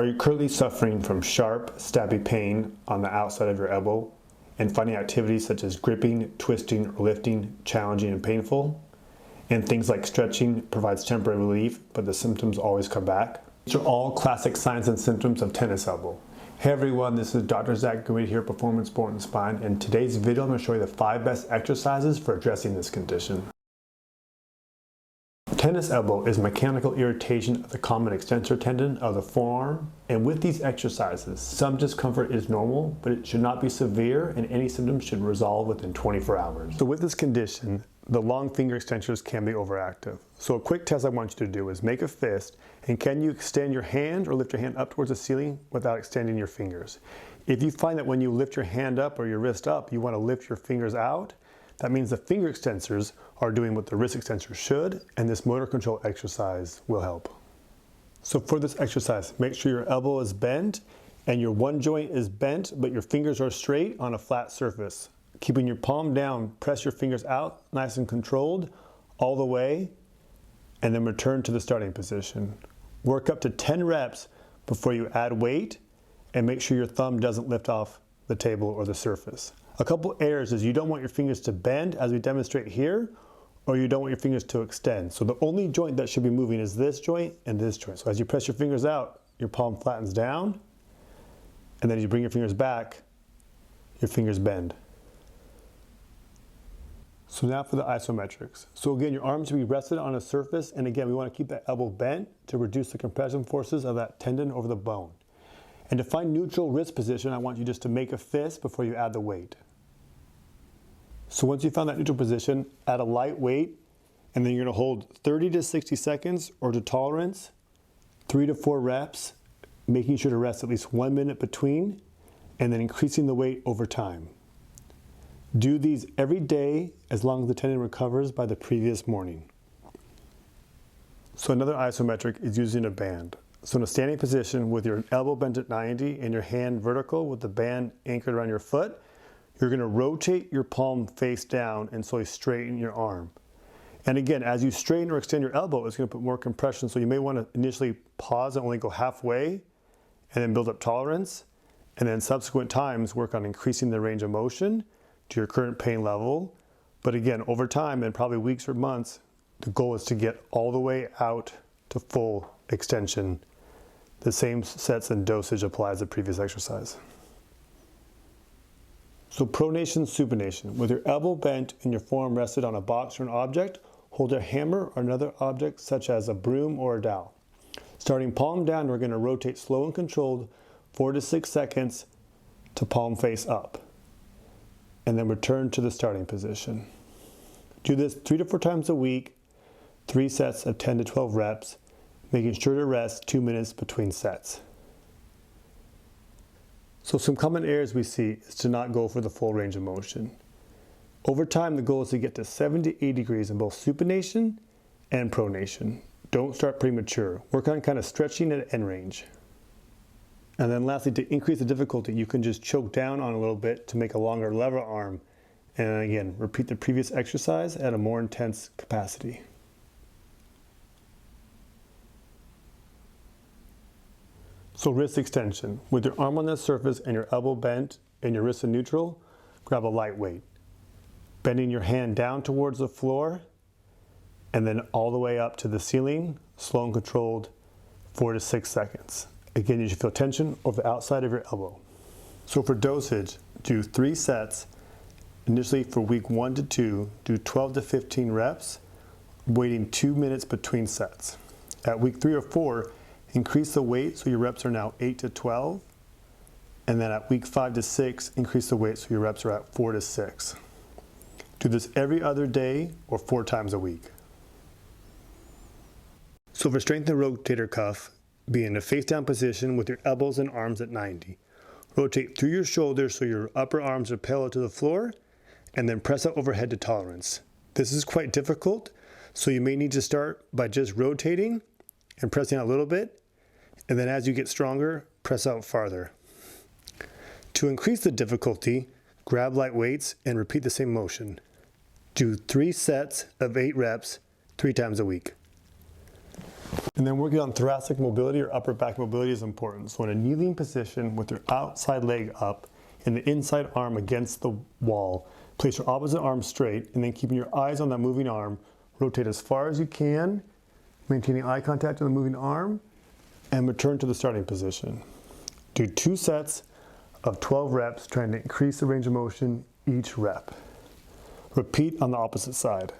Are you currently suffering from sharp, stabby pain on the outside of your elbow and finding activities such as gripping, twisting, or lifting challenging and painful? And things like stretching provides temporary relief, but the symptoms always come back? These are all classic signs and symptoms of tennis elbow. Hey everyone, this is Dr. Zach Gouid here, Performance Sport and Spine, and in today's video I'm going to show you the 5 best exercises for addressing this condition. Tennis elbow is mechanical irritation of the common extensor tendon of the forearm, and with these exercises, some discomfort is normal, but it should not be severe, and any symptoms should resolve within 24 hours. So with this condition, the long finger extensors can be overactive. So a quick test I want you to do is make a fist, and can you extend your hand or lift your hand up towards the ceiling without extending your fingers? If you find that when you lift your hand up or your wrist up, you want to lift your fingers out, that means the finger extensors are doing what the wrist extensors should, and this motor control exercise will help. So for this exercise, make sure your elbow is bent and your one joint is bent, but your fingers are straight on a flat surface. Keeping your palm down, press your fingers out nice and controlled all the way, and then return to the starting position. Work up to 10 reps before you add weight, and make sure your thumb doesn't lift off the table or the surface. A couple errors is you don't want your fingers to bend as we demonstrate here, or you don't want your fingers to extend. So the only joint that should be moving is this joint and this joint. So as you press your fingers out, your palm flattens down, and then as you bring your fingers back, your fingers bend. So now for the isometrics. So again, your arms should be rested on a surface, and again, we want to keep that elbow bent to reduce the compression forces of that tendon over the bone. And to find neutral wrist position, I want you just to make a fist before you add the weight. So once you found that neutral position, add a light weight, and then you're going to hold 30 to 60 seconds or to tolerance, 3 to 4 reps, making sure to rest at least 1 minute between, and then increasing the weight over time. Do these every day as long as the tendon recovers by the previous morning. So another isometric is using a band. So in a standing position with your elbow bent at 90 and your hand vertical with the band anchored around your foot, you're going to rotate your palm face down and slowly straighten your arm. And again, as you straighten or extend your elbow, it's going to put more compression, so you may want to initially pause and only go halfway and then build up tolerance, and then subsequent times work on increasing the range of motion to your current pain level. But again, over time, and probably weeks or months, the goal is to get all the way out to full extension. The same sets and dosage applies to the previous exercise. So pronation, supination. With your elbow bent and your forearm rested on a box or an object, hold a hammer or another object such as a broom or a dowel. Starting palm down, we're going to rotate slow and controlled 4 to 6 seconds to palm face up, and then return to the starting position. Do this 3 to 4 times a week, 3 sets of 10 to 12 reps, making sure to rest 2 minutes between sets. So some common errors we see is to not go for the full range of motion. Over time, the goal is to get to 70 to 80 degrees in both supination and pronation. Don't start premature. Work on kind of stretching at end range. And then lastly, to increase the difficulty, you can just choke down on a little bit to make a longer lever arm. And again, repeat the previous exercise at a more intense capacity. So wrist extension. With your arm on the surface and your elbow bent and your wrist in neutral, grab a light weight. Bending your hand down towards the floor and then all the way up to the ceiling, slow and controlled, 4 to 6 seconds. Again, you should feel tension over the outside of your elbow. So for dosage, do 3 sets. Initially for week 1 to 2, do 12 to 15 reps, waiting 2 minutes between sets. At week 3 or 4, increase the weight so your reps are now 8 to 12. And then at week 5 to 6, increase the weight so your reps are at 4 to 6. Do this every other day or 4 times a week. So for strengthen the rotator cuff, be in a face down position with your elbows and arms at 90. Rotate through your shoulders so your upper arms are parallel to the floor, and then press out overhead to tolerance. This is quite difficult, so you may need to start by just rotating and pressing out a little bit, and then as you get stronger, press out farther. To increase the difficulty, grab light weights and repeat the same motion. Do 3 sets of 8 reps 3 times a week. And then working on thoracic mobility or upper back mobility is important. So in a kneeling position with your outside leg up and the inside arm against the wall, place your opposite arm straight and then keeping your eyes on that moving arm, rotate as far as you can, maintaining eye contact on the moving arm, and return to the starting position. Do 2 sets of 12 reps, trying to increase the range of motion each rep. Repeat on the opposite side.